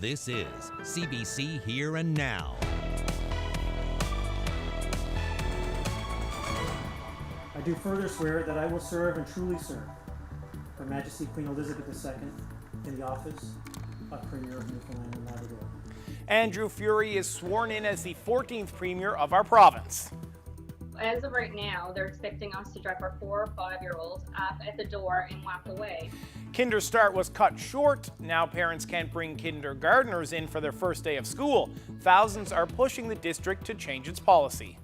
This is CBC Here and Now. I do further swear that I will serve and truly serve Her Majesty Queen Elizabeth II in the office of Premier of Newfoundland and Labrador. Andrew Furey is sworn in as the 14th Premier of our province. As of right now, they're expecting us to drop our 4 or 5-year-olds off at the door and walk away. Kinder Start was cut short. Now parents can't bring kindergartners in for their first day of school. Thousands are pushing the district to change its policy.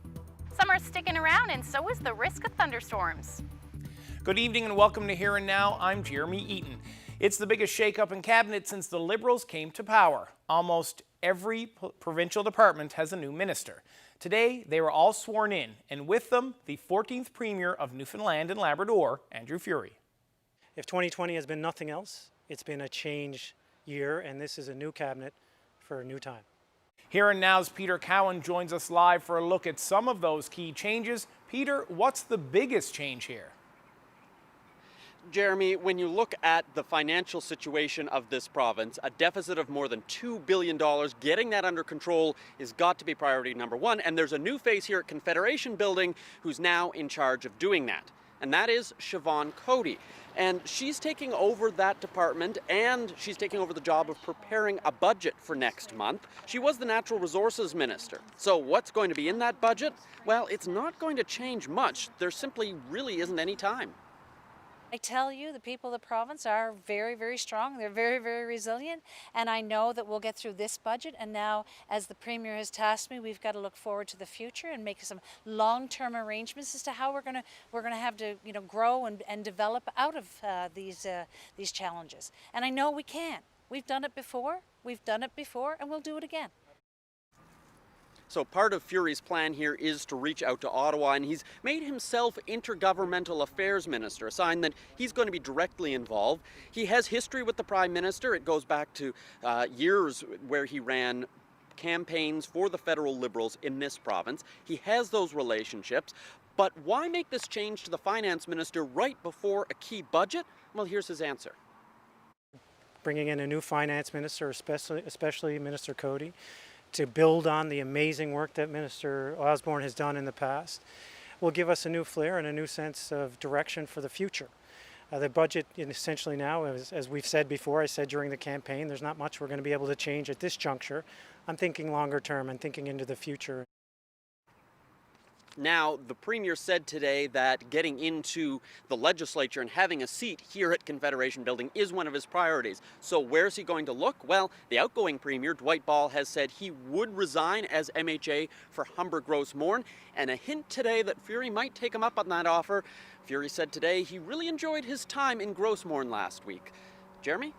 Some are sticking around, and so is the risk of thunderstorms. Good evening and welcome to Here and Now. I'm Jeremy Eaton. It's the biggest shakeup in cabinet since the Liberals came to power. Almost every provincial department has a new minister. Today, they were all sworn in, and with them, the 14th Premier of Newfoundland and Labrador, Andrew Furey. If 2020 has been nothing else, it's been a change year, and this is a new cabinet for a new time. Here and Now's Peter Cowan joins us live for a look at some of those key changes. Peter, what's the biggest change here? Jeremy, when you look at the financial situation of this province, a deficit of more than $2 billion, getting that under control has got to be priority number one. And there's a new face here at Confederation Building who's now in charge of doing that. And that is Siobhan Cody. And she's taking over that department, and she's taking over the job of preparing a budget for next month. She was the Natural Resources Minister. So what's going to be in that budget? Well, it's not going to change much. There simply really isn't any time. I tell you, the people of the province are very, very strong. They're very, very resilient. And I know that we'll get through this budget. And now, as the Premier has tasked me, we've got to look forward to the future and make some long-term arrangements as to how we're going to have to, grow and develop out of these challenges. And I know we can. We've done it before. And we'll do it again. So part of Furey's plan here is to reach out to Ottawa, and he's made himself Intergovernmental Affairs Minister, a sign that he's going to be directly involved. He has history with the Prime Minister. It goes back to years where he ran campaigns for the federal Liberals in this province. He has those relationships. But why make this change to the Finance Minister right before a key budget? Well, here's his answer. Bringing in a new Finance Minister, especially Minister Cody, to build on the amazing work that Minister Osborne has done in the past, will give us a new flair and a new sense of direction for the future. The budget essentially now, as we've said before, I said during the campaign, there's not much we're going to be able to change at this juncture. I'm thinking longer term and thinking into the future. Now, the Premier said today that getting into the legislature and having a seat here at Confederation Building is one of his priorities. So where's he going to look? Well, the outgoing Premier, Dwight Ball, has said he would resign as MHA for Humber Gross Mourne, and a hint today that Furey might take him up on that offer. Furey said today he really enjoyed his time in Gross Mourne last week. Jeremy?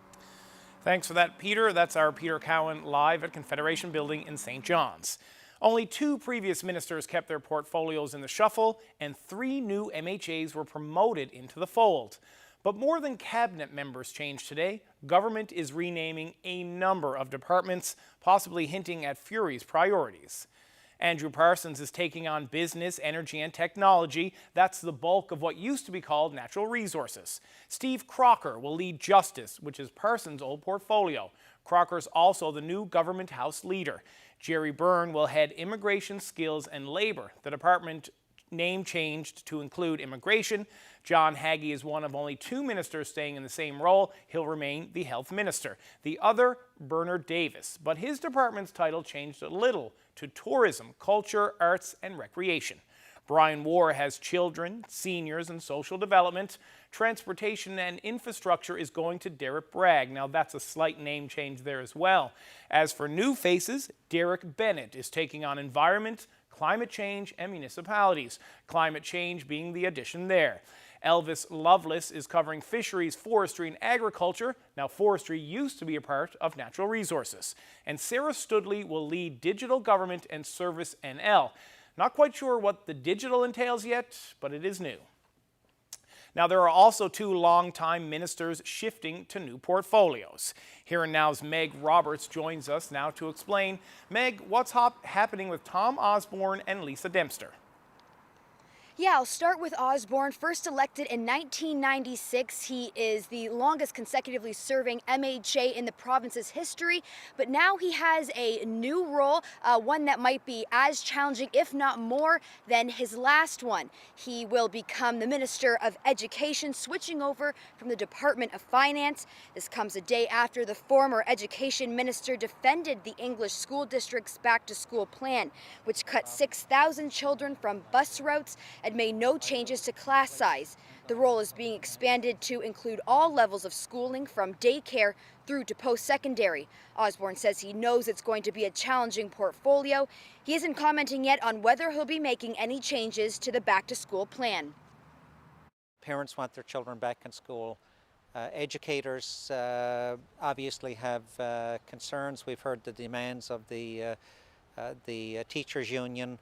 Thanks for that, Peter. That's our Peter Cowan live at Confederation Building in St. John's. Only 2 previous ministers kept their portfolios in the shuffle, and 3 new MHAs were promoted into the fold. But more than cabinet members changed today, government is renaming a number of departments, possibly hinting at Furey's priorities. Andrew Parsons is taking on business, energy, and technology. That's the bulk of what used to be called natural resources. Steve Crocker will lead justice, which is Parsons' old portfolio. Crocker's also the new government house leader. Jerry Byrne will head immigration, skills, and labor. The department name changed to include immigration. John Haggie is one of only 2 ministers staying in the same role. He'll remain the health minister. The other, Bernard Davis, but his department's title changed a little to tourism, culture, arts, and recreation. Brian Warr has children, seniors, and social development. Transportation and infrastructure is going to Derek Bragg. Now that's a slight name change there as well. As for new faces, Derek Bennett is taking on environment, climate change, and municipalities. Climate change being the addition there. Elvis Lovelace is covering fisheries, forestry, and agriculture. Now forestry used to be a part of natural resources. And Sarah Studley will lead digital government and service NL. Not quite sure what the digital entails yet, but it is new. Now, there are also 2 longtime ministers shifting to new portfolios. Here and Now's Meg Roberts joins us now to explain. Meg, what's happening with Tom Osborne and Lisa Dempster? Yeah, I'll start with Osborne. First elected in 1996, he is the longest consecutively serving MHA in the province's history, but now he has a new role, one that might be as challenging, if not more, than his last one. He will become the Minister of Education, switching over from the Department of Finance. This comes a day after the former Education Minister defended the English School District's back-to-school plan, which cut 6,000 children from bus routes and made no changes to class size. The role is being expanded to include all levels of schooling from daycare through to post-secondary. Osborne says he knows it's going to be a challenging portfolio. He isn't commenting yet on whether he'll be making any changes to the back-to-school plan. Parents want their children back in school. Educators obviously have concerns. We've heard the demands of the teachers' union.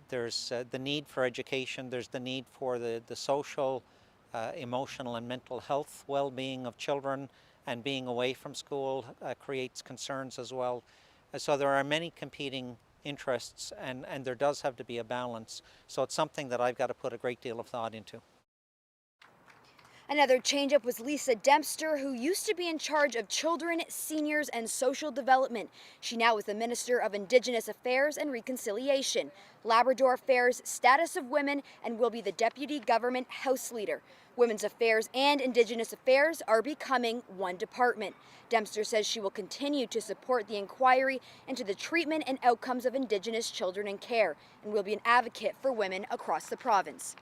There's the need for education, there's the need for the social, emotional and mental health well-being of children, and being away from school creates concerns as well. So there are many competing interests, and there does have to be a balance. So it's something that I've got to put a great deal of thought into. Another change-up was Lisa Dempster, who used to be in charge of children, seniors, and social development. She now is the Minister of Indigenous Affairs and Reconciliation, Labrador Affairs, Status of Women, and will be the Deputy Government House Leader. Women's Affairs and Indigenous Affairs are becoming one department. Dempster says she will continue to support the inquiry into the treatment and outcomes of Indigenous children in care, and will be an advocate for women across the province.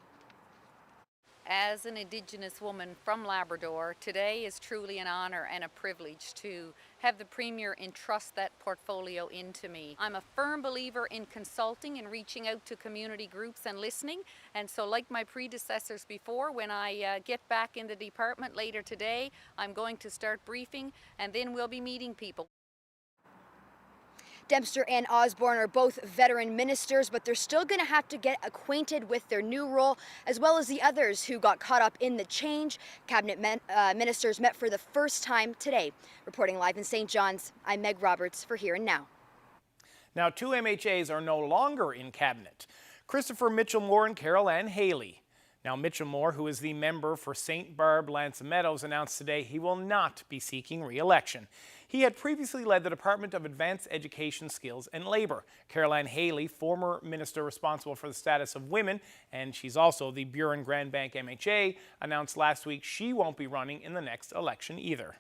As an Indigenous woman from Labrador, today is truly an honour and a privilege to have the Premier entrust that portfolio into me. I'm a firm believer in consulting and reaching out to community groups and listening, and so like my predecessors before, when I get back in the department later today, I'm going to start briefing and then we'll be meeting people. Dempster and Osborne are both veteran ministers, but they're still going to have to get acquainted with their new role, as well as the others who got caught up in the change. Cabinet ministers met for the first time today. Reporting live in St. John's, I'm Meg Roberts for Here and Now. Now, two MHAs are no longer in cabinet. Christopher Mitchell-Moore and Carol Ann Haley. Now, Mitchell-Moore, who is the member for St. Barb L'Anse Meadows, announced today he will not be seeking re-election. He had previously led the Department of Advanced Education, Skills and Labour. Carol Ann Haley, former minister responsible for the status of women, and she's also the Buren Grand Bank MHA, announced last week she won't be running in the next election either.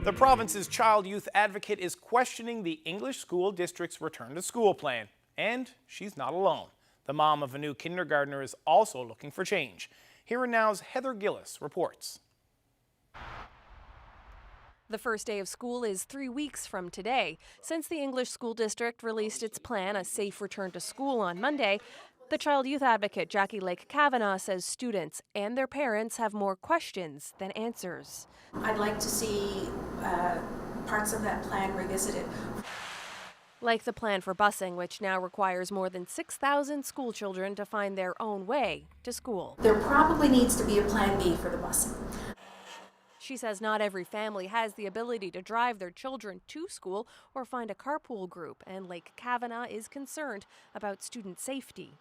The province's child youth advocate is questioning the English school district's return to school plan. And she's not alone. The mom of a new kindergartner is also looking for change. Here and Now's Heather Gillis reports. The first day of school is 3 weeks from today. Since the English school district released its plan, a safe return to school on Monday, the child youth advocate Jackie Lake Kavanaugh says students and their parents have more questions than answers. I'd like to see parts of that plan revisited. Like the plan for busing, which now requires more than 6,000 school children to find their own way to school. There probably needs to be a plan B for the busing. She says not every family has the ability to drive their children to school or find a carpool group, and Lake Kavanaugh is concerned about student safety.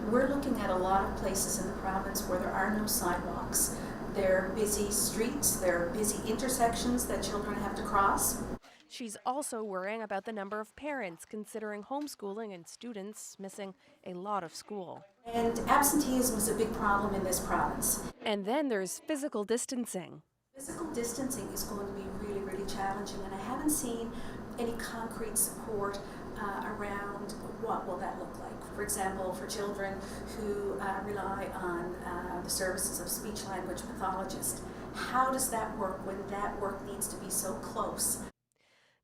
We're looking at a lot of places in the province where there are no sidewalks. There are busy streets, there are busy intersections that children have to cross. She's also worrying about the number of parents considering homeschooling and students missing a lot of school. And absenteeism is a big problem in this province. And then there's physical distancing. Physical distancing is going to be really, really challenging, and I haven't seen any concrete support around what will that look like. For example, for children who rely on the services of speech-language pathologists, how does that work when that work needs to be so close?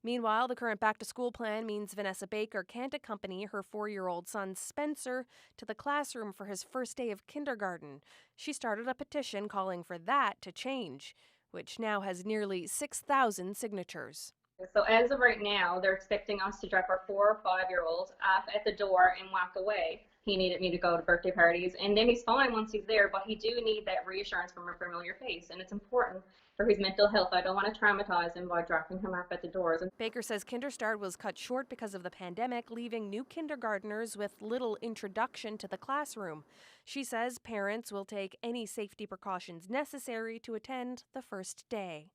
Meanwhile, the current back-to-school plan means Vanessa Baker can't accompany her 4-year-old son Spencer to the classroom for his first day of kindergarten. She started a petition calling for that to change, which now has nearly 6,000 signatures. So as of right now, they're expecting us to drop our 4 or 5-year-olds off at the door and walk away. he needed me to go to birthday parties, and then he's fine once he's there, but he do need that reassurance from a familiar face, and it's important for his mental health. I don't want to traumatize him by dropping him off at the doors. Baker says Kinderstart was cut short because of the pandemic, leaving new kindergartners with little introduction to the classroom. She says parents will take any safety precautions necessary to attend the first day.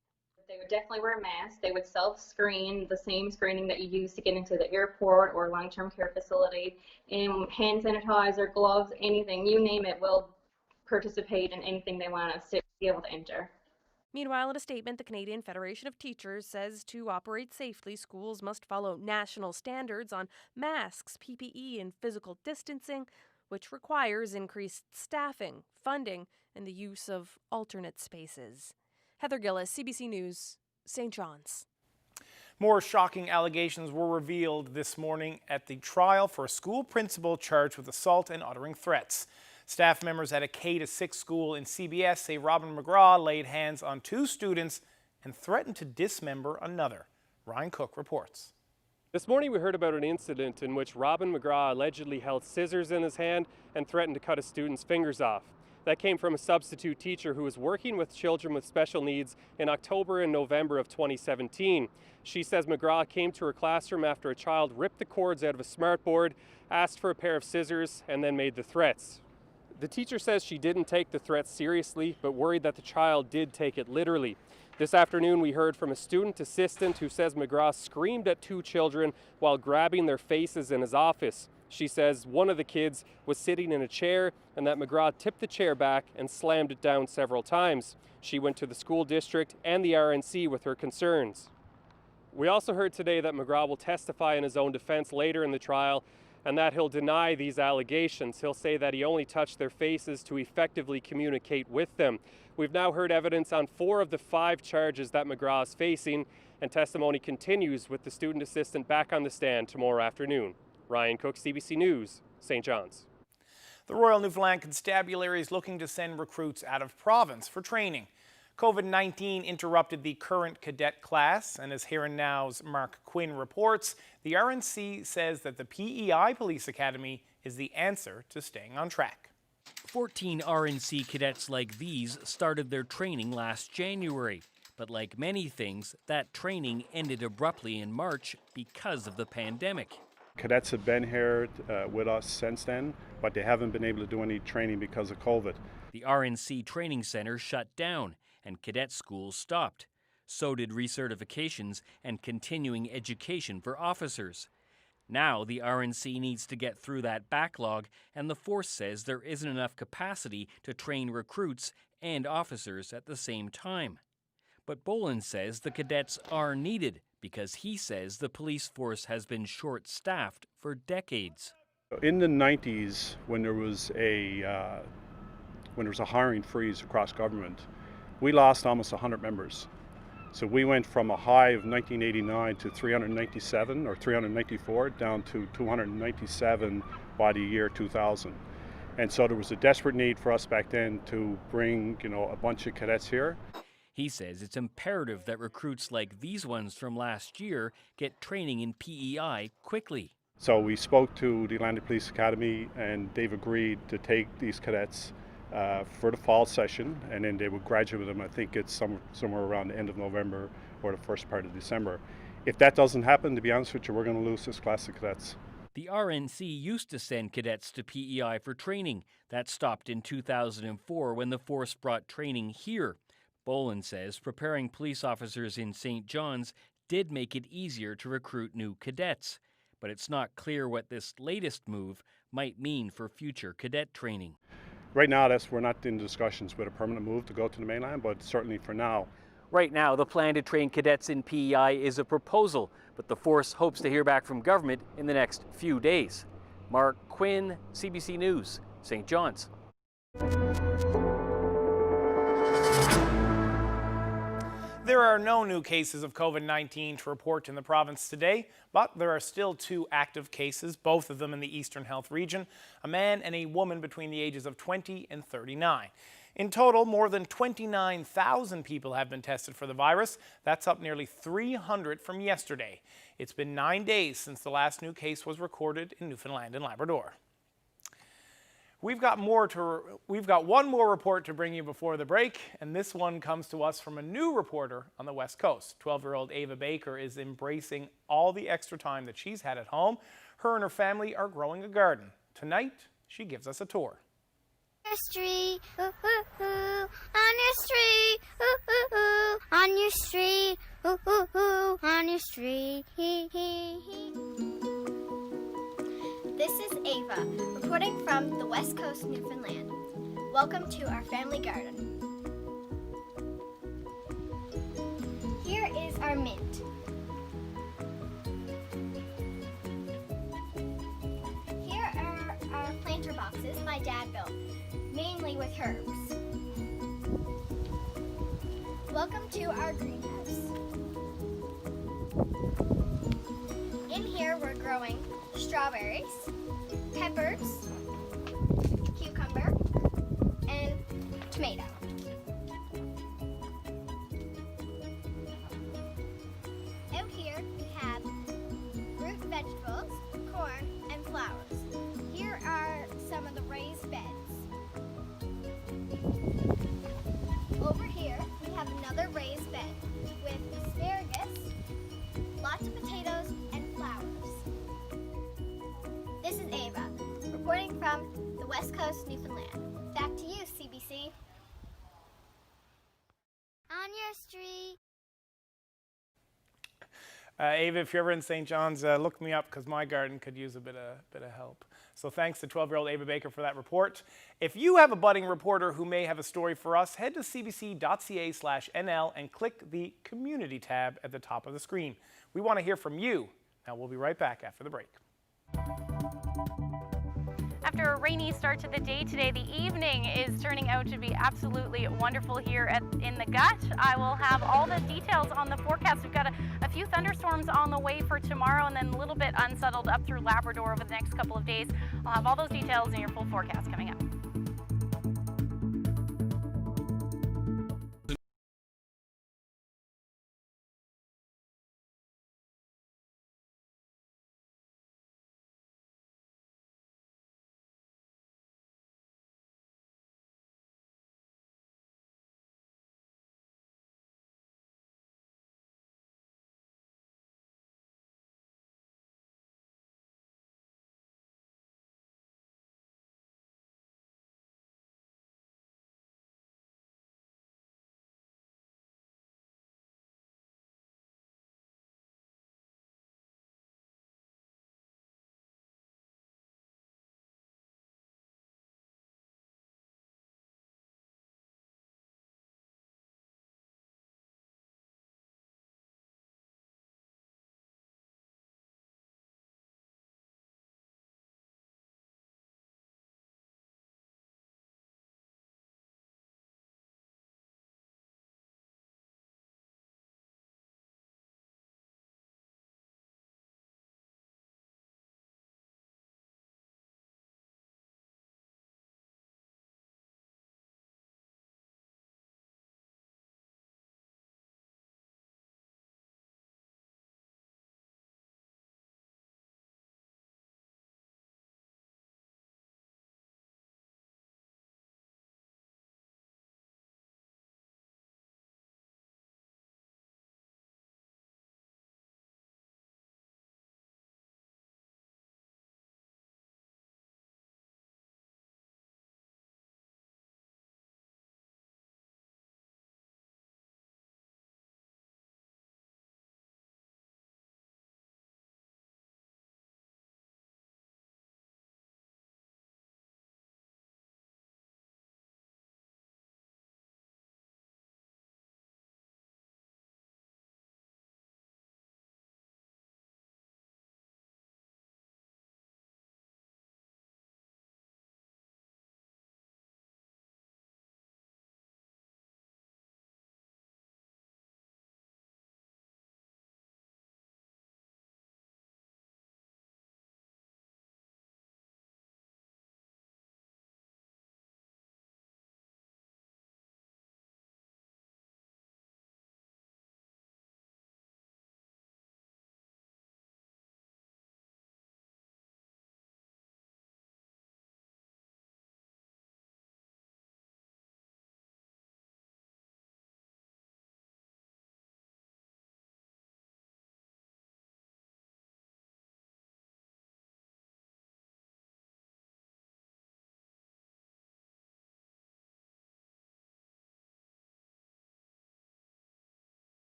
They would definitely wear masks. They would self-screen, the same screening that you use to get into the airport or long-term care facility. And hand sanitizer, gloves, anything, you name it, will participate in anything they want us to be able to enter. Meanwhile, in a statement, the Canadian Federation of Teachers says to operate safely, schools must follow national standards on masks, PPE, and physical distancing, which requires increased staffing, funding, and the use of alternate spaces. Heather Gillis, CBC News, St. John's. More shocking allegations were revealed this morning at the trial for a school principal charged with assault and uttering threats. Staff members at a K-6 school in CBS say Robin McGraw laid hands on 2 students and threatened to dismember another. Ryan Cook reports. This morning we heard about an incident in which Robin McGraw allegedly held scissors in his hand and threatened to cut a student's fingers off. That came from a substitute teacher who was working with children with special needs in October and November of 2017. She says McGraw came to her classroom after a child ripped the cords out of a smartboard, asked for a pair of scissors, and then made the threats. The teacher says she didn't take the threats seriously, but worried that the child did take it literally. This afternoon we heard from a student assistant who says McGraw screamed at 2 children while grabbing their faces in his office. She says one of the kids was sitting in a chair and that McGraw tipped the chair back and slammed it down several times. She went to the school district and the RNC with her concerns. We also heard today that McGraw will testify in his own defense later in the trial and that he'll deny these allegations. He'll say that he only touched their faces to effectively communicate with them. We've now heard evidence on 4 of the 5 charges that McGraw is facing, and testimony continues with the student assistant back on the stand tomorrow afternoon. Ryan Cook, CBC News, St. John's. The Royal Newfoundland Constabulary is looking to send recruits out of province for training. COVID-19 interrupted the current cadet class, and as Here and Now's Mark Quinn reports, the RNC says that the PEI Police Academy is the answer to staying on track. 14 RNC cadets like these started their training last January. But like many things, that training ended abruptly in March because of the pandemic. Cadets have been here with us since then, but they haven't been able to do any training because of COVID. The RNC Training Center shut down and cadet schools stopped. So did recertifications and continuing education for officers. Now the RNC needs to get through that backlog, and the force says there isn't enough capacity to train recruits and officers at the same time. But Boland says the cadets are needed because he says the police force has been short-staffed for decades. In the 90s, when there was a hiring freeze across government, we lost almost 100 members. So we went from a high of 1989 to 397 or 394 down to 297 by the year 2000. And so there was a desperate need for us back then to bring, a bunch of cadets here. He says it's imperative that recruits like these ones from last year get training in PEI quickly. So we spoke to the Atlantic Police Academy and they've agreed to take these cadets for the fall session, and then they would graduate them. I think it's somewhere around the end of November or the first part of December. If that doesn't happen, to be honest with you, we're going to lose this class of cadets. The RNC used to send cadets to PEI for training. That stopped in 2004 when the force brought training here. Boland says preparing police officers in St. John's did make it easier to recruit new cadets. But it's not clear what this latest move might mean for future cadet training. Right now, we're not in discussions with a permanent move to go to the mainland, but certainly for now. Right now, the plan to train cadets in PEI is a proposal, but the force hopes to hear back from government in the next few days. Mark Quinn, CBC News, St. John's. There are no new cases of COVID-19 to report in the province today, but there are still 2 active cases, both of them in the Eastern Health region, a man and a woman between the ages of 20 and 39. In total, more than 29,000 people have been tested for the virus. That's up nearly 300 from yesterday. It's been 9 days since the last new case was recorded in Newfoundland and Labrador. We've got one more report to bring you before the break, and this one comes to us from a new reporter on the West Coast. 12-year-old Ava Baker is embracing all the extra time that she's had at home. Her and her family are growing a garden. Tonight, she gives us a tour. On your street, ooh, ooh, ooh. On your street, ooh, ooh, ooh. On your street, ooh, ooh, ooh. On your street. This is Ava, reporting from the West Coast, Newfoundland. Welcome to our family garden. Here is our mint. Here are our planter boxes my dad built, mainly with herbs. Welcome to our greenhouse. In here we're growing strawberries, peppers, cucumber, and tomato. Out here we have root vegetables, corn, and flowers. Here are some of the raised beds. Over here we have another raised bed with asparagus, lots of potatoes, and flowers. This is Ava, reporting from the West Coast, Newfoundland. Back to you, CBC. On your street. Ava, if you're ever in St. John's, look me up because my garden could use a bit of help. So thanks to 12-year-old Ava Baker for that report. If you have a budding reporter who may have a story for us, head to cbc.ca/nl and click the Community tab at the top of the screen. We want to hear from you. Now we'll be right back after the break. After a rainy start to the day today, the evening is turning out to be absolutely wonderful here in the Gut. I will have all the details on the forecast. We've got a few thunderstorms on the way for tomorrow and then a little bit unsettled up through Labrador over the next couple of days. I'll have all those details in your full forecast coming up.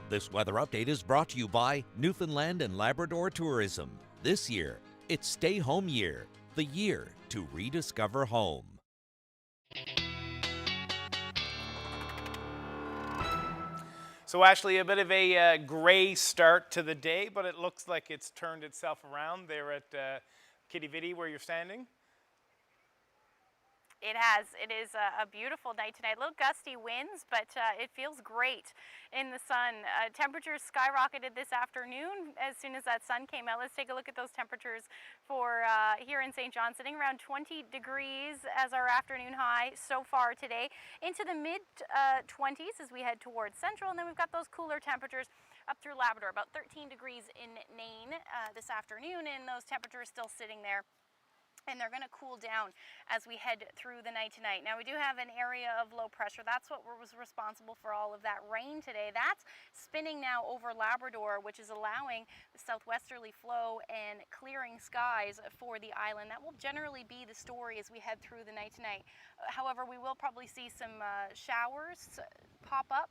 This weather update is brought to you by Newfoundland and Labrador Tourism. This year, it's Stay Home Year, the year to rediscover home. So Ashley, a bit of a gray start to the day, but it looks like it's turned itself around there at Kitty Vitty where you're standing. It has. It is a beautiful night tonight. A little gusty winds, but it feels great in the sun. Temperatures skyrocketed this afternoon as soon as that sun came out. Let's take a look at those temperatures for here in St. John, sitting around 20 degrees as our afternoon high so far today, into the mid-20s as we head towards Central, and then we've got those cooler temperatures up through Labrador, about 13 degrees in Nain this afternoon, and those temperatures still sitting there. And they're going to cool down as we head through the night tonight. Now, we do have an area of low pressure. That's what was responsible for all of that rain today. That's spinning now over Labrador, which is allowing the southwesterly flow and clearing skies for the island. That will generally be the story as we head through the night tonight. However, we will probably see some showers pop up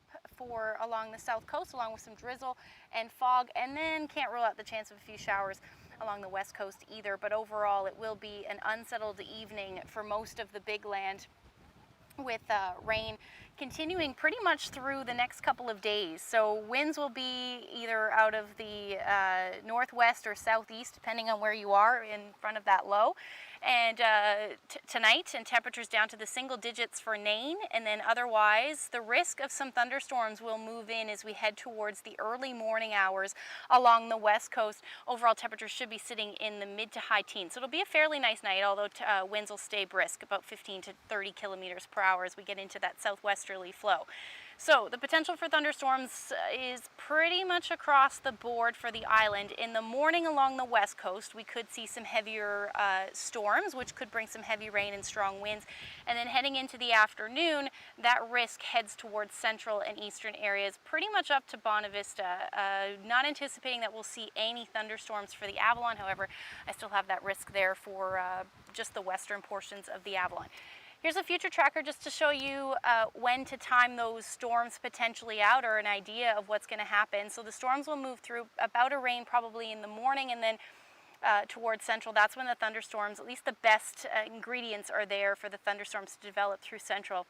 along the south coast, along with some drizzle and fog, and then can't rule out the chance of a few showers along the west coast either, but overall it will be an unsettled evening for most of the big land, with rain continuing pretty much through the next couple of days. So winds will be either out of the northwest or southeast, depending on where you are in front of that low. And tonight, and temperatures down to the single digits for Nain, and then otherwise the risk of some thunderstorms will move in as we head towards the early morning hours along the west coast. Overall temperatures should be sitting in the mid to high teens. So it'll be a fairly nice night, although winds will stay brisk, about 15 to 30 kilometers per hour as we get into that southwesterly flow. So the potential for thunderstorms is pretty much across the board for the island. In the morning along the west coast, we could see some heavier storms, which could bring some heavy rain and strong winds. And then heading into the afternoon, that risk heads towards central and eastern areas, pretty much up to Bonavista. Not anticipating that we'll see any thunderstorms for the Avalon. However, I still have that risk there for just the western portions of the Avalon. Here's a future tracker just to show you when to time those storms potentially out, or an idea of what's going to happen. So the storms will move through about a rain probably in the morning, and then towards central. That's when the thunderstorms, at least the best ingredients are there for the thunderstorms to develop through central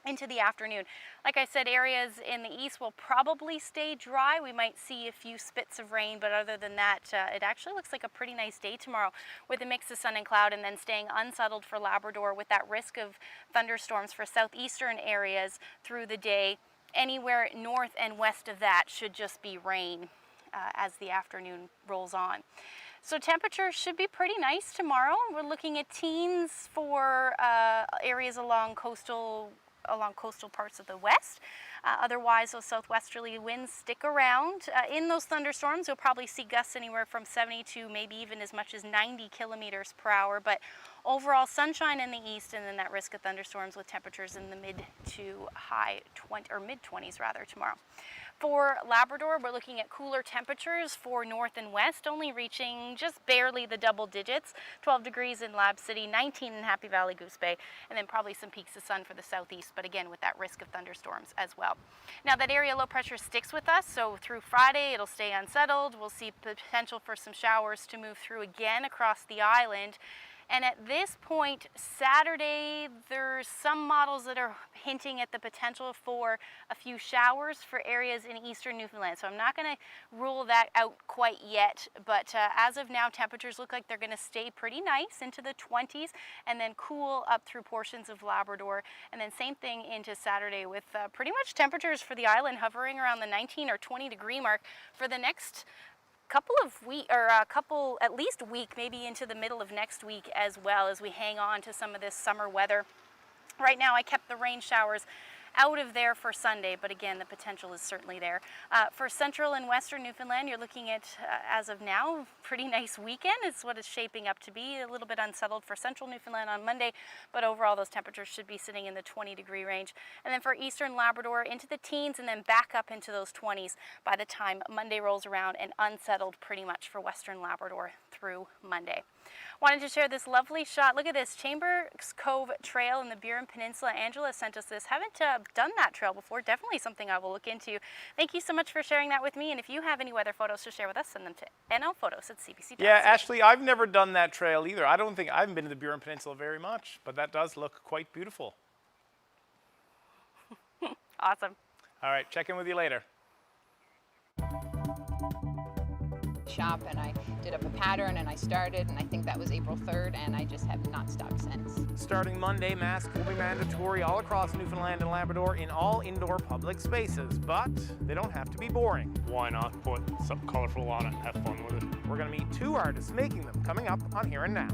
into the afternoon. Like I said, areas in the east will probably stay dry. We might see a few spits of rain, but other than that, it actually looks like a pretty nice day tomorrow with a mix of sun and cloud, and then staying unsettled for Labrador with that risk of thunderstorms for southeastern areas through the day. Anywhere north and west of that should just be rain as the afternoon rolls on. So temperatures should be pretty nice tomorrow. We're looking at teens for areas along coastal parts of the west. Otherwise, those southwesterly winds stick around. In those thunderstorms, you'll probably see gusts anywhere from 70 to maybe even as much as 90 kilometers per hour. But overall, sunshine in the east, and then that risk of thunderstorms with temperatures in the mid to high 20 or mid 20s rather tomorrow. For Labrador, we're looking at cooler temperatures for north and west, only reaching just barely the double digits. 12 degrees in Lab City, 19 in Happy Valley, Goose Bay, and then probably some peaks of sun for the southeast, but again with that risk of thunderstorms as well. Now that area low pressure sticks with us, so through Friday it'll stay unsettled. We'll see potential for some showers to move through again across the island. And at this point, Saturday, there's some models that are hinting at the potential for a few showers for areas in eastern Newfoundland. So I'm not going to rule that out quite yet, but as of now, temperatures look like they're going to stay pretty nice into the 20s and then cool up through portions of Labrador. And then same thing into Saturday with pretty much temperatures for the island hovering around the 19 or 20 degree mark for the next couple of weeks, or at least a week, maybe into the middle of next week as well, as we hang on to some of this summer weather. Right now I kept the rain showers out of there for Sunday, but again, the potential is certainly there. For central and western Newfoundland, you're looking at, as of now, pretty nice weekend. It's what it's shaping up to be. A little bit unsettled for central Newfoundland on Monday, but overall those temperatures should be sitting in the 20-degree range. And then for eastern Labrador, into the teens and then back up into those 20s by the time Monday rolls around, and unsettled pretty much for western Labrador through Monday. Wanted to share this lovely shot. Look at this, Chambers Cove Trail in the Burin Peninsula. Angela sent us this. Haven't done that trail before. Definitely something I will look into. Thank you so much for sharing that with me. And if you have any weather photos to share with us, send them to nlphotos@cbc.ca. Yeah, Ashley, I've never done that trail either. I haven't been to the Burin Peninsula very much, but that does look quite beautiful. Awesome. All right, check in with you later. Shop, and I did up a pattern, and I started, and I think that was April 3rd, and I just have not stopped since. Starting Monday, masks will be mandatory all across Newfoundland and Labrador in all indoor public spaces, but they don't have to be boring. Why not put something colorful on it and have fun with it? We're going to meet two artists making them, coming up on Here and Now.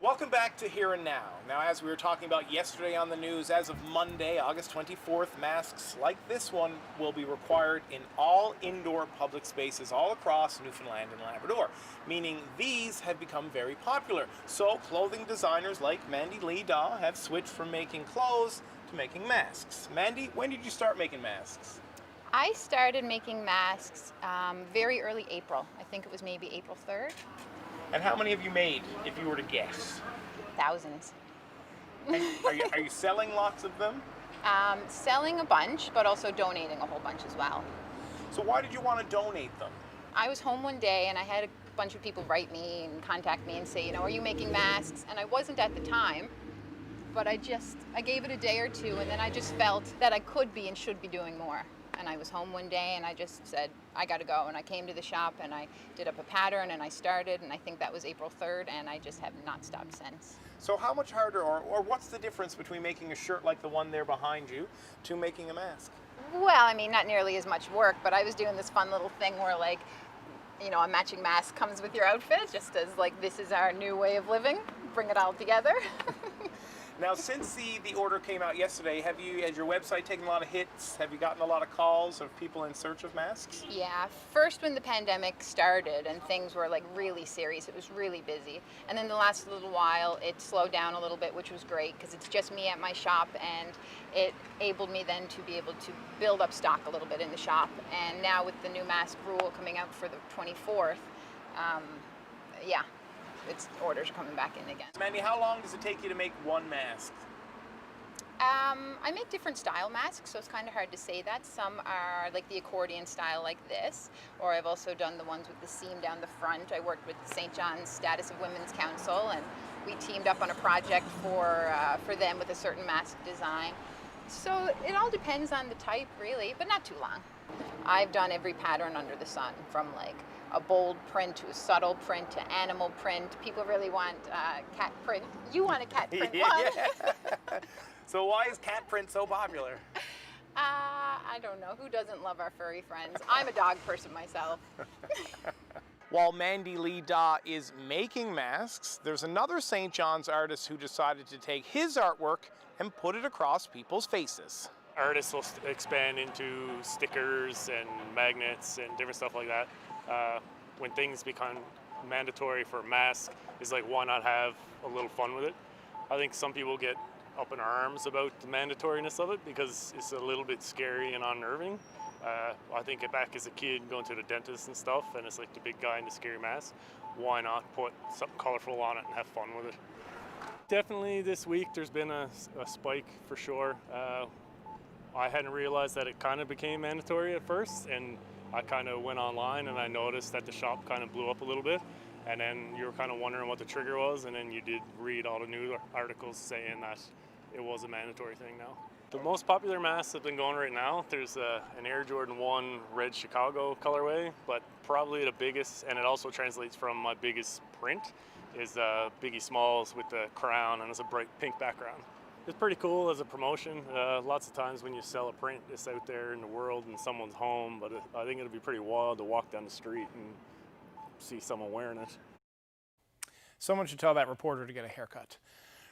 Welcome back to Here and Now. Now, as we were talking about yesterday on the news, as of Monday, August 24th, masks like this one will be required in all indoor public spaces all across Newfoundland and Labrador, meaning these have become very popular. So clothing designers like Mandy Lee Daw have switched from making clothes to making masks. Mandy, when did you start making masks? I started making masks very early April. I think it was maybe April 3rd. And how many have you made, if you were to guess? Thousands. And are you selling lots of them? Selling a bunch, but also donating a whole bunch as well. So why did you want to donate them? I was home one day and I had a bunch of people write me and contact me and say, you know, are you making masks? And I wasn't at the time, but I gave it a day or two, and then I just felt that I could be and should be doing more. And I was home one day and I just said, I gotta go. And I came to the shop and I did up a pattern and I started, and I think that was April 3rd, and I just have not stopped since. So how much harder, or what's the difference between making a shirt like the one there behind you to making a mask? Well, I mean, not nearly as much work, but I was doing this fun little thing where, like, you know, a matching mask comes with your outfit, just as like, this is our new way of living, bring it all together. Now, since the order came out yesterday, has your website taken a lot of hits? Have you gotten a lot of calls of people in search of masks? Yeah, first when the pandemic started and things were like really serious, it was really busy. And then the last little while, it slowed down a little bit, which was great because it's just me at my shop, and it enabled me then to be able to build up stock a little bit in the shop. And now with the new mask rule coming out for the 24th, yeah. Orders are coming back in again. Mandy, how long does it take you to make one mask? I make different style masks, so it's kind of hard to say that. Some are like the accordion style like this, or I've also done the ones with the seam down the front. I worked with the St. John's Status of Women's Council, and we teamed up on a project for them with a certain mask design. So it all depends on the type, really, but not too long. I've done every pattern under the sun, from like a bold print to a subtle print to animal print. People really want cat print. You want a cat print one. Yeah. So why is cat print so popular? I don't know. Who doesn't love our furry friends? I'm a dog person myself. While Mandy Lee Daw is making masks, there's another St. John's artist who decided to take his artwork and put it across people's faces. Artists will expand into stickers and magnets and different stuff like that. When things become mandatory for masks, is like, why not have a little fun with it? I think some people get up in arms about the mandatoriness of it because it's a little bit scary and unnerving. I think back as a kid going to the dentist and stuff, and it's like the big guy in the scary mask. Why not put something colorful on it and have fun with it? Definitely this week there's been a spike for sure. I hadn't realized that it kind of became mandatory at first, and I kind of went online and I noticed that the shop kind of blew up a little bit, and then you were kind of wondering what the trigger was, and then you did read all the news articles saying that it was a mandatory thing now. The most popular masks have been going right now. There's an Air Jordan 1 Red Chicago colorway, but probably the biggest, and it also translates from my biggest print, is Biggie Smalls with the crown, and it's a bright pink background. It's pretty cool as a promotion. Lots of times when you sell a print, it's out there in the world in someone's home, but I think it'll be pretty wild to walk down the street and see someone wearing it. Someone should tell that reporter to get a haircut.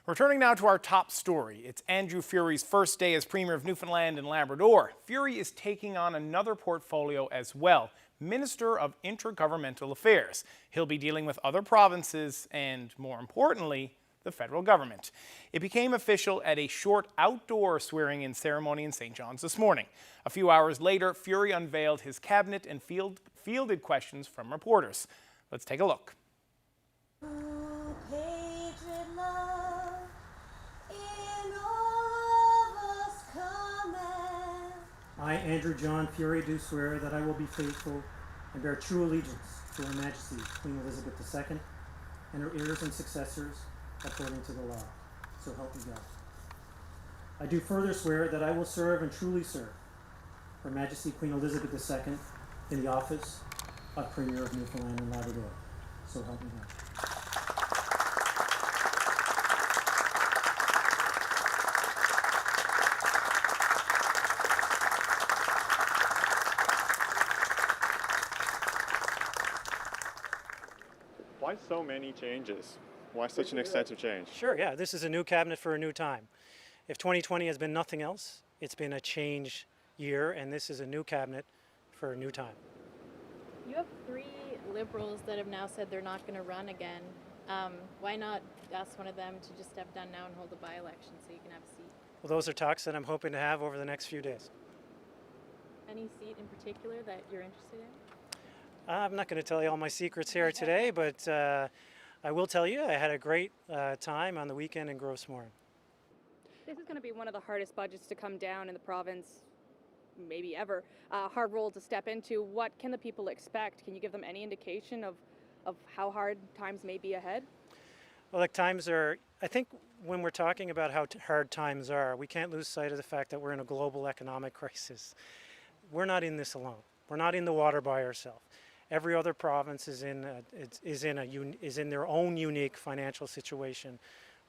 Returning now to our top story, it's Andrew Furey's first day as Premier of Newfoundland and Labrador. Furey is taking on another portfolio as well, Minister of Intergovernmental Affairs. He'll be dealing with other provinces and, more importantly, the federal government. It became official at a short outdoor swearing-in ceremony in St. John's this morning. A few hours later, Furey unveiled his cabinet and fielded questions from reporters. Let's take a look. I, Andrew John Furey, do swear that I will be faithful and bear true allegiance to Her Majesty Queen Elizabeth II and her heirs and successors according to the law. So help me God. I do further swear that I will serve and truly serve Her Majesty Queen Elizabeth II in the office of Premier of Newfoundland and Labrador. So help me God. Why so many changes? Why such an extensive change? Sure, yeah, this is a new cabinet for a new time. If 2020 has been nothing else, it's been a change year, and this is a new cabinet for a new time. You have 3 Liberals that have now said they're not going to run again. Why not ask one of them to just step down now and hold a by-election so you can have a seat? Well, those are talks that I'm hoping to have over the next few days. Any seat in particular that you're interested in? I'm not going to tell you all my secrets here today, but I will tell you I had a great time on the weekend in Gross Morin. This is going to be one of the hardest budgets to come down in the province, maybe ever. Hard role to step into. What can the people expect? Can you give them any indication of how hard times may be ahead? Well, like times are, I think when we're talking about how hard times are, we can't lose sight of the fact that we're in a global economic crisis. We're not in this alone. We're not in the water by ourselves. Every other province is in their own unique financial situation,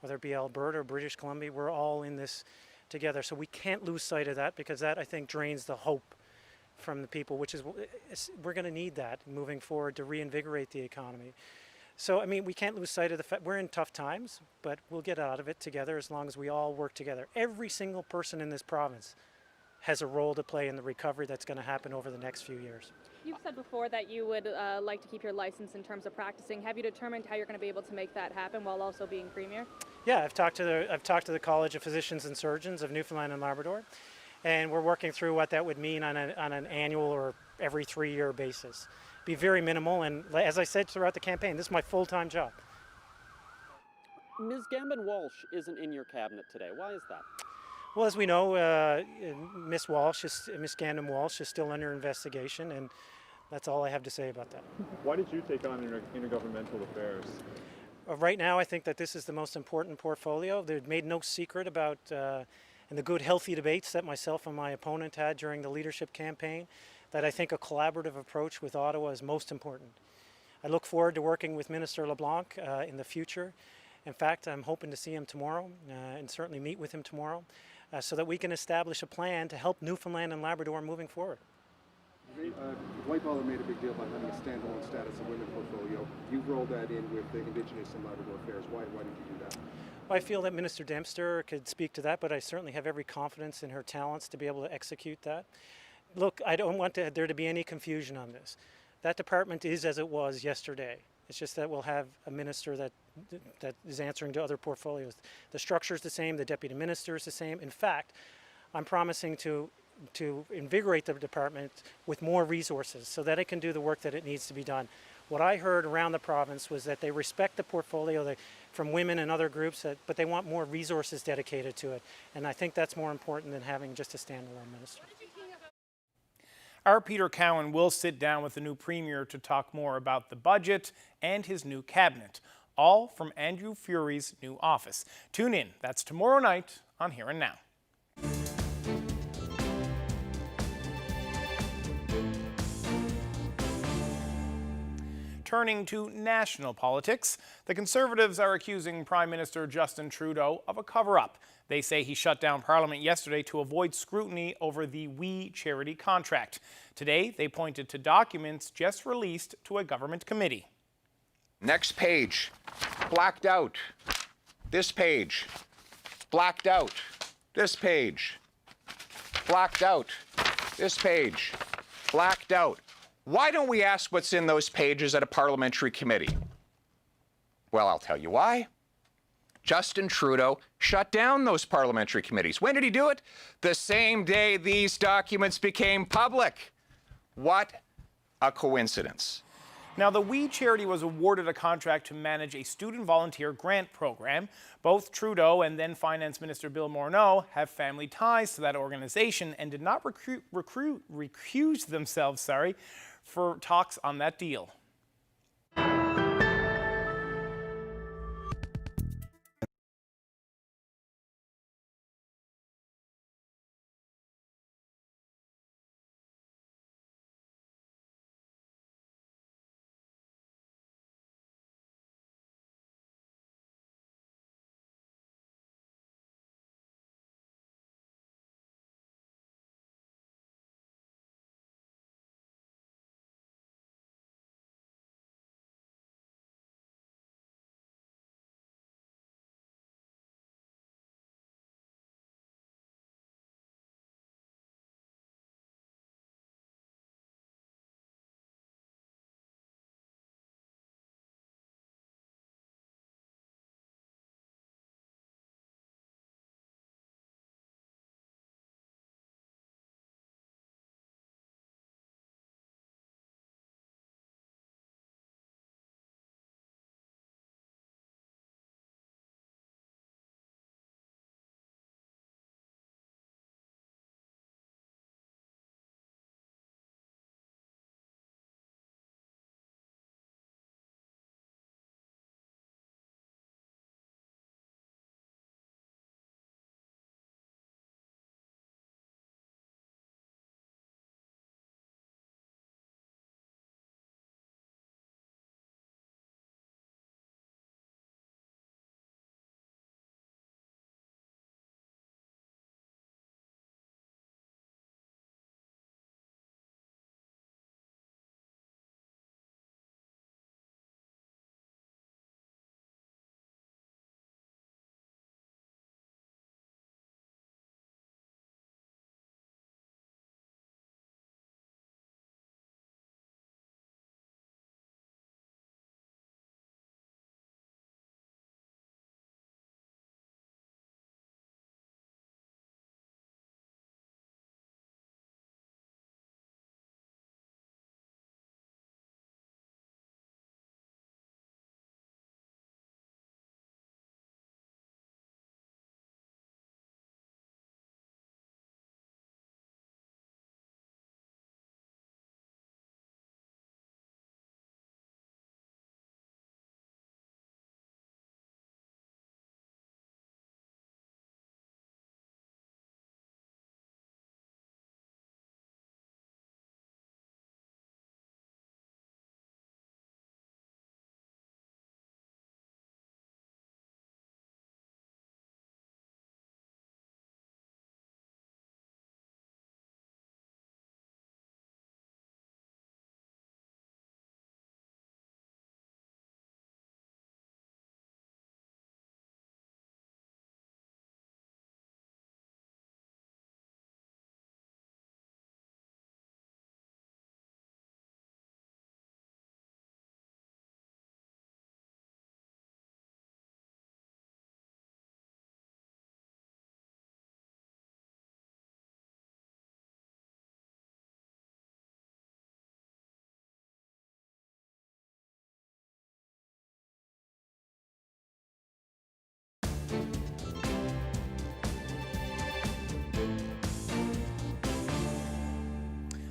whether it be Alberta or British Columbia. We're all in this together. So we can't lose sight of that, because that, I think, drains the hope from the people, which is, we're going to need that moving forward to reinvigorate the economy. So, I mean, we can't lose sight of the fact we're in tough times, but we'll get out of it together as long as we all work together. Every single person in this province has a role to play in the recovery that's going to happen over the next few years. You've said before that you would like to keep your license in terms of practicing. Have you determined how you're going to be able to make that happen while also being Premier? Yeah, I've talked to the College of Physicians and Surgeons of Newfoundland and Labrador, and we're working through what that would mean on an annual or every 3-year basis. Be very minimal, and as I said throughout the campaign, this is my full-time job. Ms. Gambon-Walsh isn't in your cabinet today. Why is that? Well, as we know, Miss Gambon-Walsh is still under investigation, and that's all I have to say about that. Why did you take on intergovernmental affairs? Right now, I think that this is the most important portfolio. They've made no secret about in the good, healthy debates that myself and my opponent had during the leadership campaign, that I think a collaborative approach with Ottawa is most important. I look forward to working with Minister LeBlanc in the future. In fact, I'm hoping to see him tomorrow and certainly meet with him tomorrow so that we can establish a plan to help Newfoundland and Labrador moving forward. Whiteball made a big deal about having a standalone status of women portfolio. You've rolled that in with the Indigenous and Labrador affairs. Why did you do that? Well, I feel that Minister Dempster could speak to that, but I certainly have every confidence in her talents to be able to execute that. Look, I don't want there to be any confusion on this. That department is as it was yesterday. It's just that we'll have a minister that is answering to other portfolios. The structure is the same, the deputy minister is the same. In fact, I'm promising to invigorate the department with more resources so that it can do the work that it needs to be done. What I heard around the province was that they respect the portfolio from women and other groups, but they want more resources dedicated to it. And I think that's more important than having just a standalone minister. Our Peter Cowan will sit down with the new Premier to talk more about the budget and his new cabinet, all from Andrew Furey's new office. Tune in. That's tomorrow night on Here and Now. Turning to national politics, the Conservatives are accusing Prime Minister Justin Trudeau of a cover-up. They say he shut down Parliament yesterday to avoid scrutiny over the We Charity contract. Today, they pointed to documents just released to a government committee. Next page, blacked out. This page, blacked out. This page, blacked out. This page, blacked out. Why don't we ask what's in those pages at a parliamentary committee? Well, I'll tell you why. Justin Trudeau shut down those parliamentary committees. When did he do it? The same day these documents became public. What a coincidence. Now, the We Charity was awarded a contract to manage a student volunteer grant program. Both Trudeau and then Finance Minister Bill Morneau have family ties to that organization and did not recuse themselves, for talks on that deal.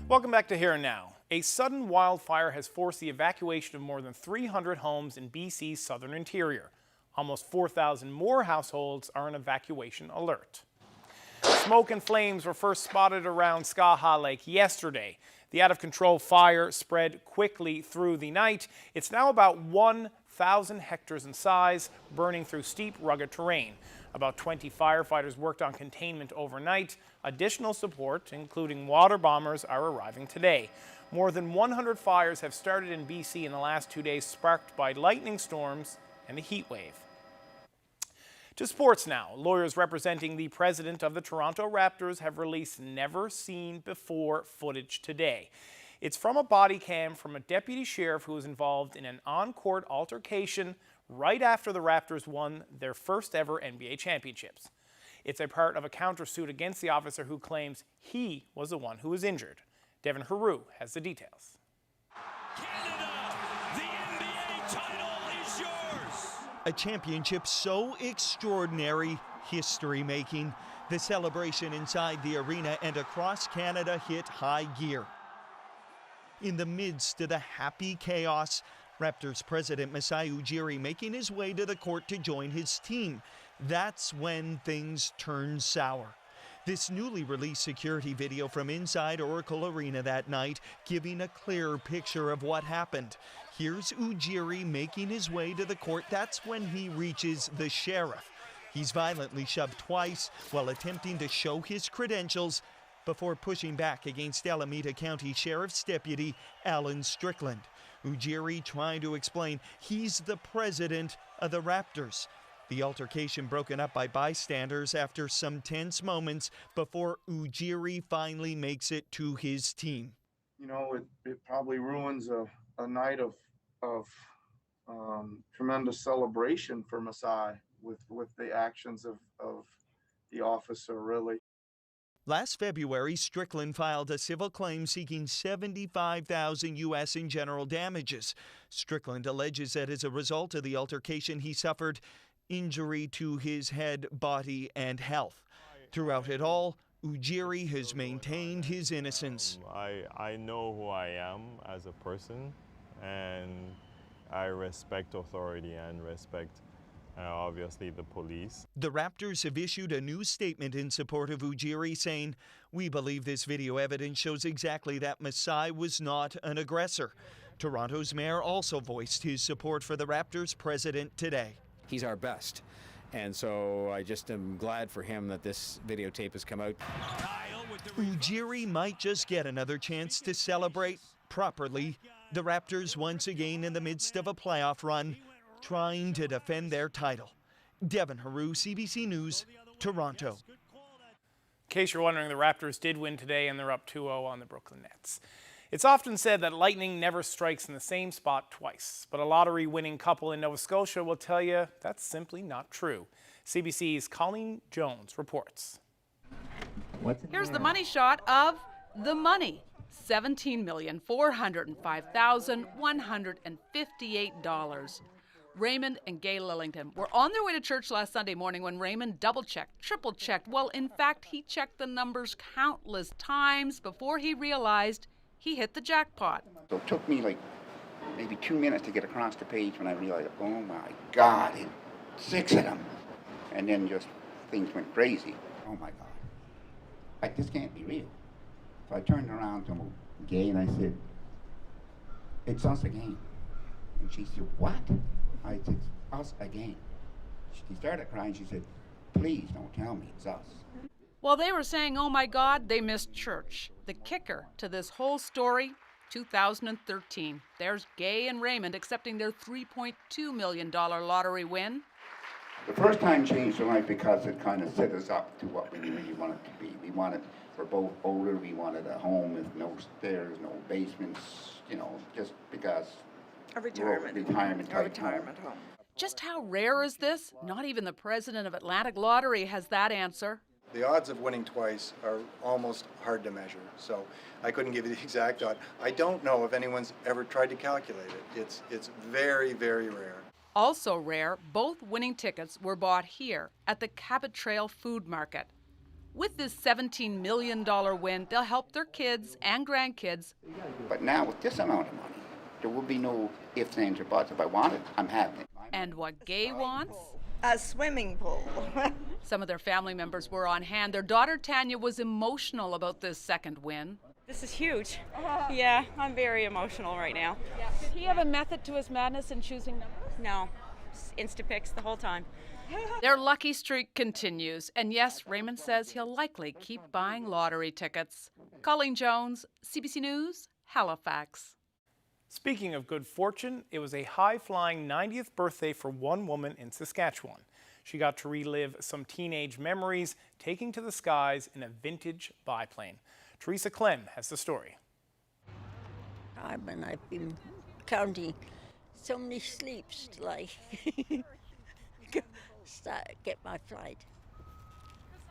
Welcome back to Here and Now. A sudden wildfire has forced the evacuation of more than 300 homes in BC's southern interior. Almost 4,000 more households are on evacuation alert. Smoke and flames were first spotted around Skaha Lake yesterday. The out-of-control fire spread quickly through the night. It's now about 1,000 hectares in size, burning through steep, rugged terrain. About 20 firefighters worked on containment overnight. Additional support, including water bombers, are arriving today. More than 100 fires have started in BC in the last 2 days, sparked by lightning storms and a heat wave. To sports now. Lawyers representing the president of the Toronto Raptors have released never-seen-before footage today. It's from a body cam from a deputy sheriff who was involved in an on-court altercation right after the Raptors won their first ever NBA championships. It's a part of a countersuit against the officer who claims he was the one who was injured. Devin Haru has the details. A championship so extraordinary, history-making. The celebration inside the arena and across Canada hit high gear. In the midst of the happy chaos, Raptors president Masai Ujiri making his way to the court to join his team. That's when things turn sour. This newly released security video from inside Oracle Arena that night giving a clear picture of what happened. Here's Ujiri making his way to the court. That's when he reaches the sheriff. He's violently shoved twice while attempting to show his credentials before pushing back against Alameda County Sheriff's Deputy Alan Strickland. Ujiri trying to explain he's the president of the Raptors. The altercation broken up by bystanders after some tense moments before Ujiri finally makes it to his team. You know, it probably ruins a night of tremendous celebration for Masai with the actions of the officer, really. Last February, Strickland filed a civil claim seeking $75,000 US in general damages. Strickland alleges that as a result of the altercation, he suffered injury to his head, body, and health. Throughout it all, Ujiri has maintained his innocence. I know who I am as a person, and I respect authority and respect obviously the police. The Raptors have issued a new statement in support of Ujiri saying, "We believe this video evidence shows exactly that Masai was not an aggressor." Toronto's mayor also voiced his support for the Raptors president today. He's our best, and so I just am glad for him that this videotape has come out. Ujiri might just get another chance to celebrate properly. The Raptors once again in the midst of a playoff run, trying to defend their title. Devin Haru, CBC News, Toronto. In case you're wondering, the Raptors did win today and they're up 2-0 on the Brooklyn Nets. It's often said that lightning never strikes in the same spot twice, but a lottery-winning couple in Nova Scotia will tell you that's simply not true. CBC's Colleen Jones reports. Here's the money shot of the money. $17,405,158. Raymond and Gay Lillington were on their way to church last Sunday morning when Raymond double-checked, triple-checked. Well, in fact, he checked the numbers countless times before he realized he hit the jackpot. So it took me like maybe 2 minutes to get across the page when I realized, oh my God, 6 of them. And then just things went crazy. Oh my God, like this can't be real. So I turned around to Gay and I said, it's us again. And she said, what? I said, it's us again. She started crying. She said, please don't tell me it's us. While they were saying, oh my God, they missed church. The kicker to this whole story, 2013. There's Gay and Raymond accepting their $3.2 million lottery win. The first time changed our life because it kind of set us up to what we really wanted to be. We're both older, we wanted a home with no stairs, no basements, you know, just because a retirement home. Just how rare is this? Not even the president of Atlantic Lottery has that answer. The odds of winning twice are almost hard to measure, so I couldn't give you the exact odd. I don't know if anyone's ever tried to calculate it. It's very, very rare. Also rare, both winning tickets were bought here at the Cabot Trail Food Market. With this $17 million win, they'll help their kids and grandkids. But now with this amount of money, there will be no ifs, ands, or buts. If I want it, I'm having it. And what Gay wants? A swimming pool. Some of their family members were on hand. Their daughter Tanya was emotional about this second win. This is huge. Yeah, I'm very emotional right now. Yeah. Did he have a method to his madness in choosing numbers? No, Instapicks the whole time. Their lucky streak continues, and yes, Raymond says he'll likely keep buying lottery tickets. Colleen Jones, CBC News, Halifax. Speaking of good fortune, it was a high-flying 90th birthday for one woman in Saskatchewan. She got to relive some teenage memories, taking to the skies in a vintage biplane. Teresa Clem has the story. I've been counting so many sleeps till I get my flight.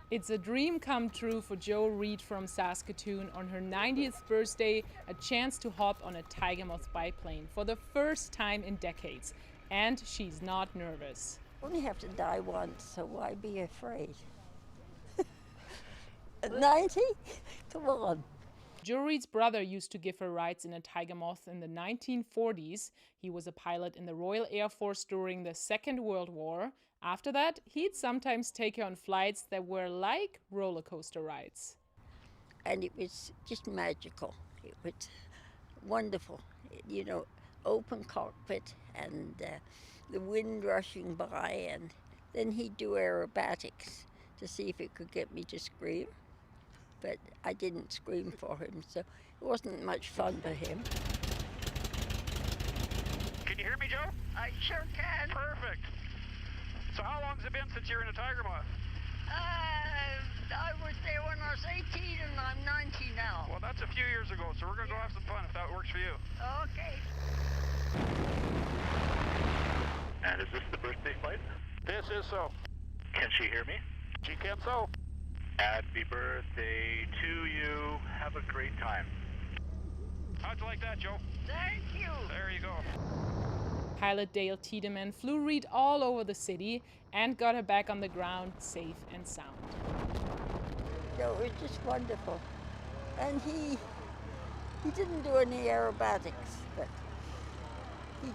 It's a dream come true for Jo Reed from Saskatoon. On her 90th birthday, a chance to hop on a tiger moth biplane for the first time in decades. And she's not nervous. Only have to die once, so why be afraid? At 90? Come on. Jo Reed's brother used to give her rides in a tiger moth in the 1940s. He was a pilot in the Royal Air Force during the Second World War. After that, he'd sometimes take her on flights that were like roller coaster rides. And it was just magical. It was wonderful. You know, open cockpit and the wind rushing by, and then he'd do aerobatics to see if it could get me to scream. But I didn't scream for him, so it wasn't much fun for him. Can you hear me, Jo? I sure can. Perfect. So how long has it been since you're in a tiger moth? I was there when I was 18 and I'm 90 now. Well, that's a few years ago, so we're going to go have some fun if that works for you. Okay. And is this the birthday flight? This is so. Can she hear me? She can so. Happy birthday to you. Have a great time. How'd you like that, Jo? Thank you. There you go. Pilot Dale Tiedemann flew Reed all over the city and got her back on the ground safe and sound. So it was just wonderful. And he didn't do any aerobatics, but he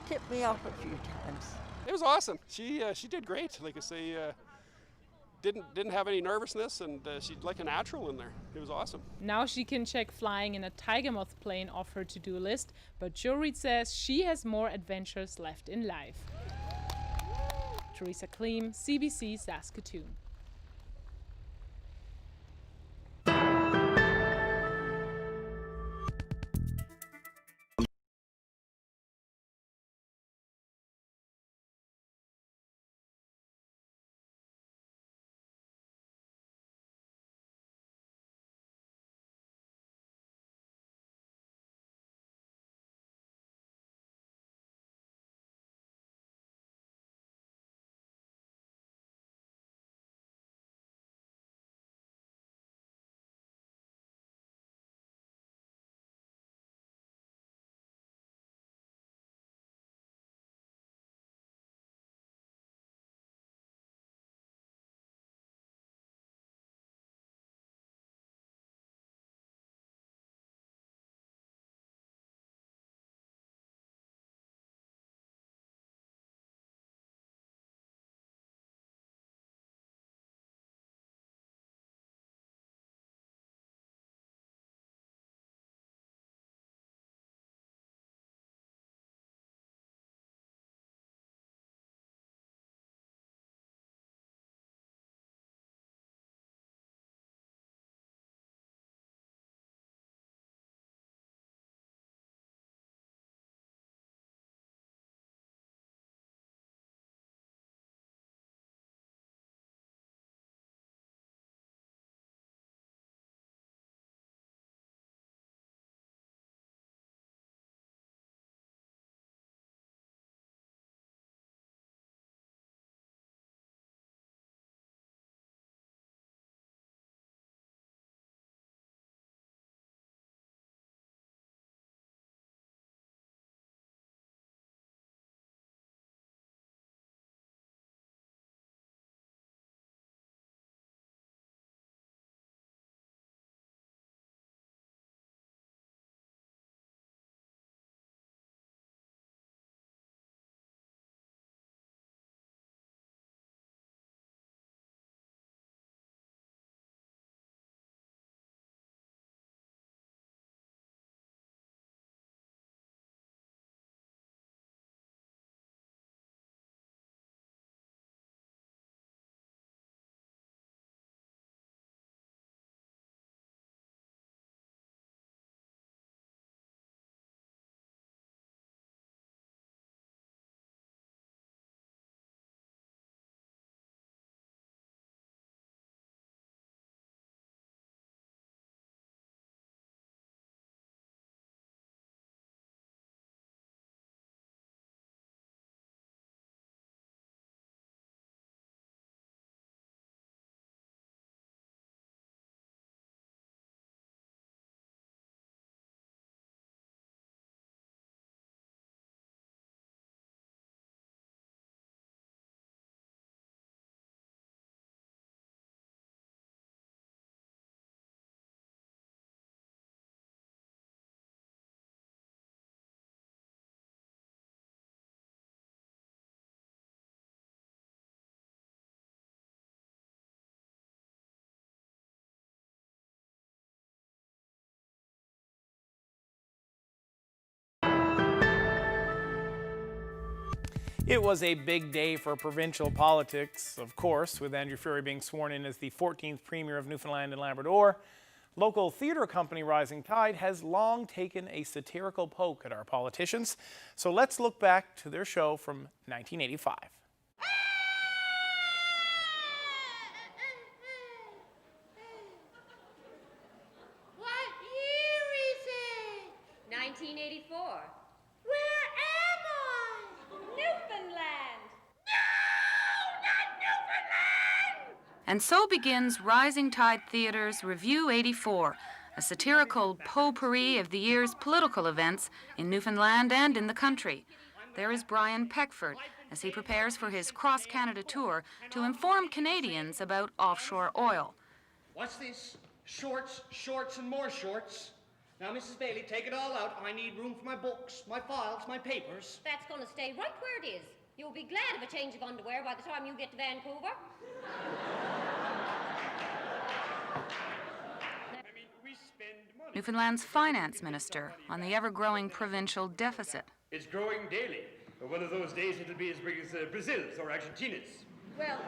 tipped me off a few times. It was awesome. She did great. Like I say, didn't have any nervousness, and she's like a natural in there. It was awesome. Now she can check flying in a tiger moth plane off her to-do list, but Jo Reed says she has more adventures left in life. Teresa Clem, CBC Saskatoon. It was a big day for provincial politics, of course, with Andrew Furey being sworn in as the 14th Premier of Newfoundland and Labrador. Local theatre company Rising Tide has long taken a satirical poke at our politicians, so let's look back to their show from 1985. What year is it? 1984. Where am I? Newfoundland. No, not Newfoundland! And so begins Rising Tide Theatre's Review 84, a satirical potpourri of the year's political events in Newfoundland and in the country. There is Brian Peckford as he prepares for his cross-Canada tour to inform Canadians about offshore oil. What's this? Shorts, shorts, and more shorts. Now, Mrs. Bailey, take it all out. I need room for my books, my files, my papers. That's going to stay right where it is. You'll be glad of a change of underwear by the time you get to Vancouver. Newfoundland's finance minister on the ever-growing provincial deficit. It's growing daily. One of those days it'll be as big as Brazil's or Argentina's. Well,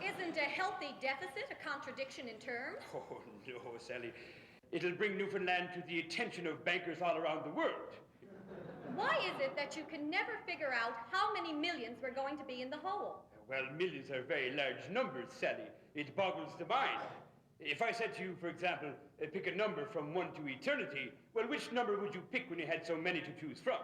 isn't a healthy deficit a contradiction in terms? Oh, no, Sally. It'll bring Newfoundland to the attention of bankers all around the world. Why is it that you can never figure out how many millions we're going to be in the hole? Well, millions are very large numbers, Sally. It boggles the mind. If I said to you, for example, pick a number from 1 to eternity, well, which number would you pick when you had so many to choose from?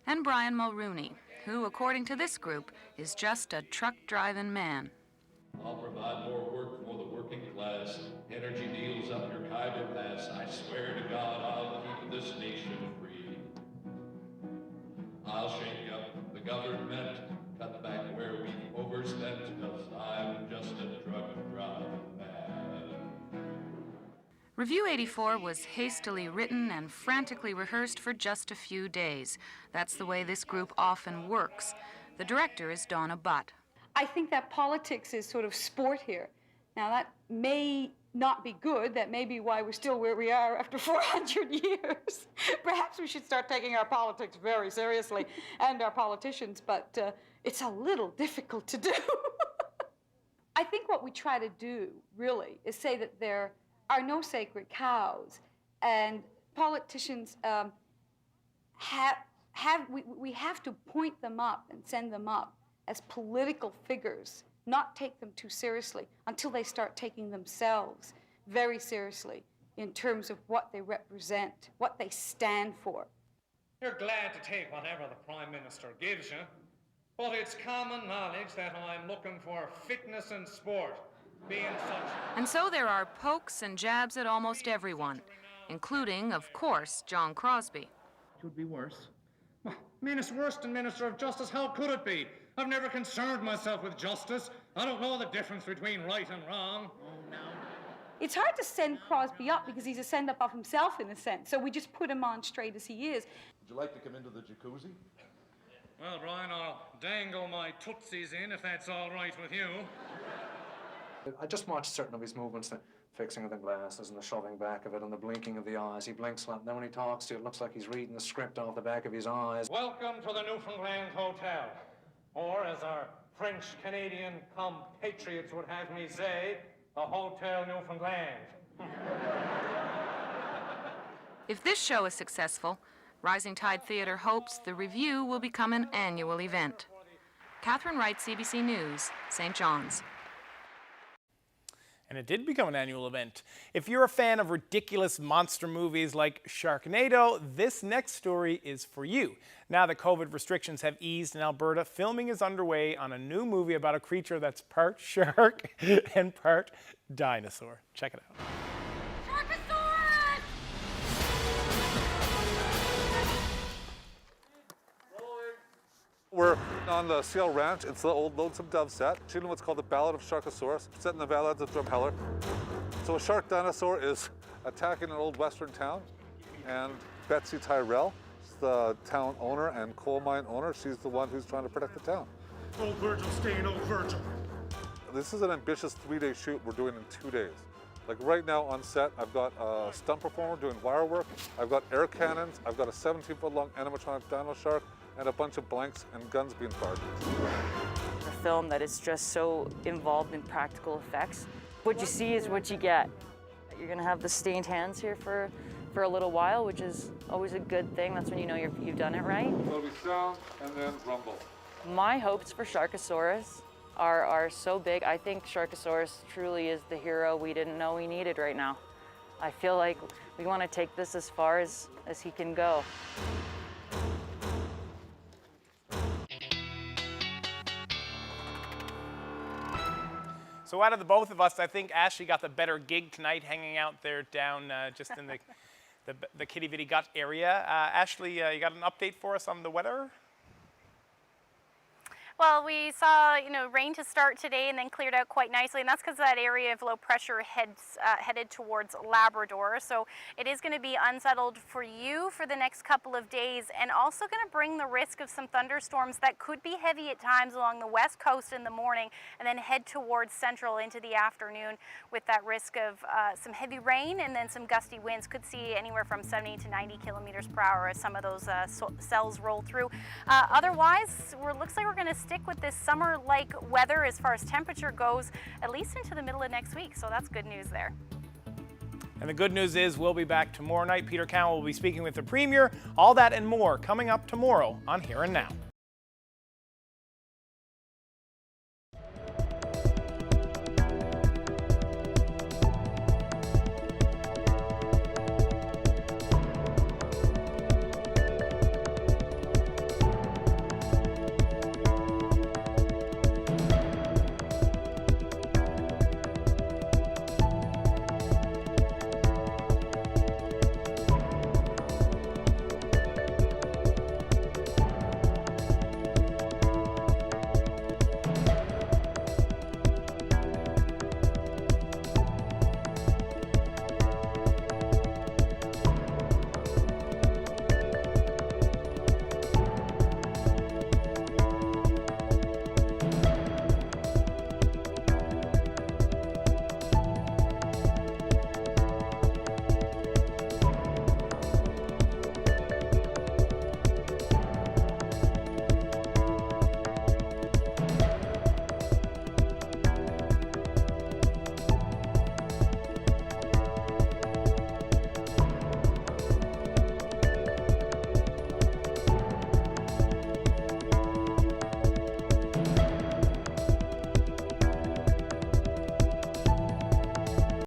And Brian Mulrooney, who, according to this group, is just a truck-driving man. I'll provide more work for the working class. Energy deals up your Kaido Pass. I swear to God I'll keep this nation free. I'll shake up the government, cut back where we've overspent, because I'm just a truck driving man. Review 84 was hastily written and frantically rehearsed for just a few days. That's the way this group often works. The director is Donna Butt. I think that politics is sort of sport here. Now, that may not be good. That may be why we're still where we are after 400 years. Perhaps we should start taking our politics very seriously and our politicians, but it's a little difficult to do. I think what we try to do, really, is say that there are no sacred cows, and politicians we have to point them up and send them up as political figures, not take them too seriously until they start taking themselves very seriously in terms of what they represent, what they stand for. You're glad to take whatever the Prime Minister gives you, but it's common knowledge that I'm looking for fitness and sport, being such. And so there are pokes and jabs at almost everyone, including, of course, John Crosbie. Could be worse. Well, it's worse than Minister of Justice. How could it be? I've never concerned myself with justice. I don't know the difference between right and wrong. Oh, no. It's hard to send Crosbie up because he's a send-up of himself in a sense, so we just put him on straight as he is. Would you like to come into the jacuzzi? Well, Brian, I'll dangle my tootsies in if that's all right with you. I just watched certain of his movements, the fixing of the glasses and the shoving back of it and the blinking of the eyes. He blinks a lot, and then when he talks to you, it looks like he's reading the script off the back of his eyes. Welcome to the Newfoundland Hotel, or as our French-Canadian compatriots would have me say, the Hotel Newfoundland. If this show is successful, Rising Tide Theatre hopes the review will become an annual event. Catherine Wright, CBC News, St. John's. And it did become an annual event. If you're a fan of ridiculous monster movies like Sharknado, this next story is for you. Now that COVID restrictions have eased in Alberta, filming is underway on a new movie about a creature that's part shark and part dinosaur. Check it out. We're on the Seal Ranch. It's the old Lonesome Dove set, shooting what's called the Ballad of Sharkosaurus, set in the Valleys of Drumheller. So a shark dinosaur is attacking an old western town, and Betsy Tyrell is the town owner and coal mine owner. She's the one who's trying to protect the town. Old Virgil staying old Virgil. This is an ambitious 3-day shoot we're doing in 2 days. Like right now on set, I've got a stunt performer doing wire work, I've got air cannons, I've got a 17-foot long animatronic dino shark, and a bunch of blanks and guns being fired. A film that is just so involved in practical effects. What you see is what you get. You're gonna have the stained hands here for a little while, which is always a good thing. That's when you know you've done it right. There'll be sound and then rumble. My hopes for Sharkosaurus are so big. I think Sharkosaurus truly is the hero we didn't know we needed right now. I feel like we want to take this as far as he can go. So out of the both of us, I think Ashley got the better gig tonight, hanging out there down just in the Kitty Vitty Gut area. Ashley, you got an update for us on the weather? Well, we saw, rain to start today and then cleared out quite nicely, and that's because that area of low pressure headed towards Labrador. So it is going to be unsettled for you for the next couple of days, and also going to bring the risk of some thunderstorms that could be heavy at times along the west coast in the morning, and then head towards central into the afternoon with that risk of some heavy rain and then some gusty winds. Could see anywhere from 70 to 90 kilometers per hour as some of those cells roll through. Otherwise, looks like we're going to stick with this summer-like weather as far as temperature goes, at least into the middle of next week, so that's good news there. And the good news is we'll be back tomorrow night. Peter Cowan will be speaking with the Premier. All that and more coming up tomorrow on Here and Now.